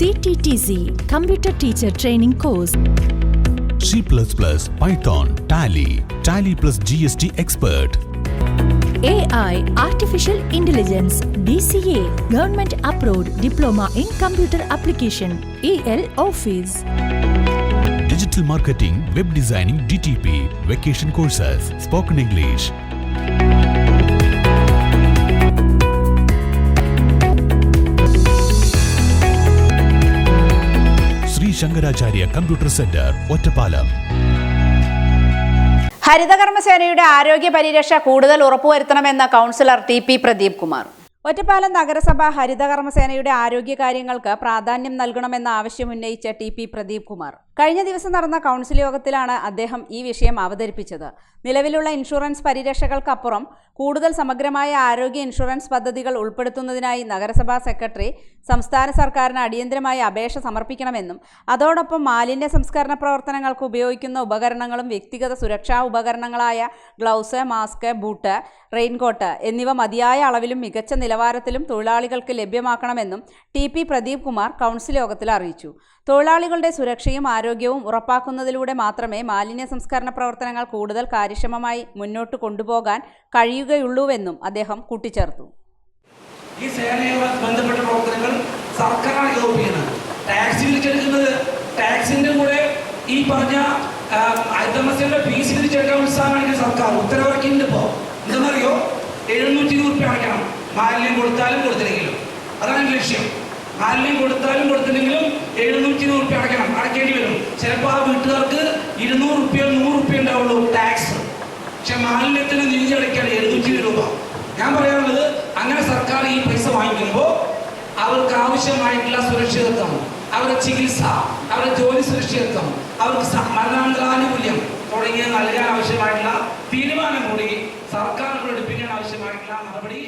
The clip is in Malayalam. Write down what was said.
CTTC Computer Teacher Training Course. C++, Python, Tally plus GST Expert. AI Artificial Intelligence DCA Government Approved Diploma in Computer Application EL Office. Digital Marketing, Web Designing DTP, Vacation Courses, Spoken English. Sri Shankaracharya Computer Center, Ottapalam. ഹരിതകർമ്മസേനയുടെ ആരോഗ്യ പരിരക്ഷ കൂടുതൽ ഉറപ്പുവരുത്തണമെന്ന councillor T P Pradeep Kumar. Ottapalam നഗരസഭ ഹരിതകർമ്മസേനയുടെ ആരോഗ്യകാര്യങ്ങൾക്ക് പ്രാധാന്യം നൽകണമെന്ന ആവശ്യമുന്നയിച്ച ടി പി പ്രദീപ് കുമാർ കഴിഞ്ഞ ദിവസം നടന്ന കൗൺസിൽ യോഗത്തിലാണ് അദ്ദേഹം ഈ വിഷയം അവതരിപ്പിച്ചത്. നിലവിലുള്ള ഇൻഷുറൻസ് പരിരക്ഷകൾക്കപ്പുറം കൂടുതൽ സമഗ്രമായ ആരോഗ്യ ഇൻഷുറൻസ് പദ്ധതികൾ ഉൾപ്പെടുത്തുന്നതിനായി നഗരസഭാ സെക്രട്ടറി സംസ്ഥാന സർക്കാരിന് അടിയന്തരമായി അപേക്ഷ സമർപ്പിക്കണമെന്നും അതോടൊപ്പം മാലിന്യ സംസ്കരണ പ്രവർത്തനങ്ങൾക്ക് ഉപയോഗിക്കുന്ന ഉപകരണങ്ങളും വ്യക്തിഗത സുരക്ഷാ ഉപകരണങ്ങളായ ഗ്ലൗസ്, മാസ്ക്, ബൂട്ട്, റെയിൻകോട്ട് എന്നിവ മതിയായ അളവിലും മികച്ച നിലവാരത്തിലും തൊഴിലാളികൾക്ക് ലഭ്യമാക്കണമെന്നും T P Pradeep Kumar council യോഗത്തിൽ അറിയിച്ചു. തൊഴിലാളികളുടെ സുരക്ഷയും ആരോഗ്യവും ഉറപ്പാക്കുന്നതിലൂടെ മാത്രമേ മാലിന്യ സംസ്കരണ പ്രവർത്തനങ്ങൾ കൂടുതൽ കാര്യക്ഷമമായി മുന്നോട്ട് കൊണ്ടുപോകാൻ കഴിയുകയുള്ളൂവെന്നും അദ്ദേഹം കൂട്ടിച്ചേർത്തു. ഈ സേനയുമായി ബന്ധപ്പെട്ട പ്രവർത്തനങ്ങൾ സർക്കാരാണ് ഏകോപിപ്പിക്കുന്നത്. ടാക്സ് തിരിച്ചെടുക്കുന്നത് ടാക്സിന്റെ കൂടെ ഈ പറഞ്ഞ ഹരിതകർമ്മസേനയുടെ ഫീസ് തിരിച്ചെടുക്കാൻ ഉത്സാഹമാണ് സർക്കാർ ഉത്തരവിറക്കിയിട്ടുണ്ട്. ഇപ്പോൾ എന്താണെന്നറിയോ, 720 രൂപ അടയ്ക്കണം, മാലിന്യം കൊടുത്താലും കൊടുത്തില്ലെങ്കിലും. അതാണ് ലക്ഷ്യം. മാലിന്യം കൊടുത്താലും കൊടുത്തില്ലെങ്കിലും 720 രൂപ അടയ്ക്കേണ്ടി വരും. ചിലപ്പോൾ ആ വീട്ടുകാർക്ക് 200 രൂപ 100 രൂപ ഉണ്ടാവുള്ളൂ ടാക്സ്. പക്ഷെ മാലിന്യത്തിന് നികുതി അടയ്ക്കാൻ 720 രൂപ. ഞാൻ പറയാനുള്ളത്, അങ്ങനെ സർക്കാർ ഈ പൈസ വാങ്ങിക്കുമ്പോൾ അവർക്ക് ആവശ്യമായിട്ടുള്ള സുരക്ഷിതത്വം, അവരുടെ ചികിത്സ, അവരുടെ ജോലി സുരക്ഷിതത്വം, അവർക്ക് മരണാനന്തരാനുകൂല്യം തുടങ്ങിയത് നൽകാൻ ആവശ്യമായിട്ടുള്ള തീരുമാനം കൂടി സർക്കാർ എടുപ്പിക്കാൻ ആവശ്യമായിട്ടുള്ള നടപടി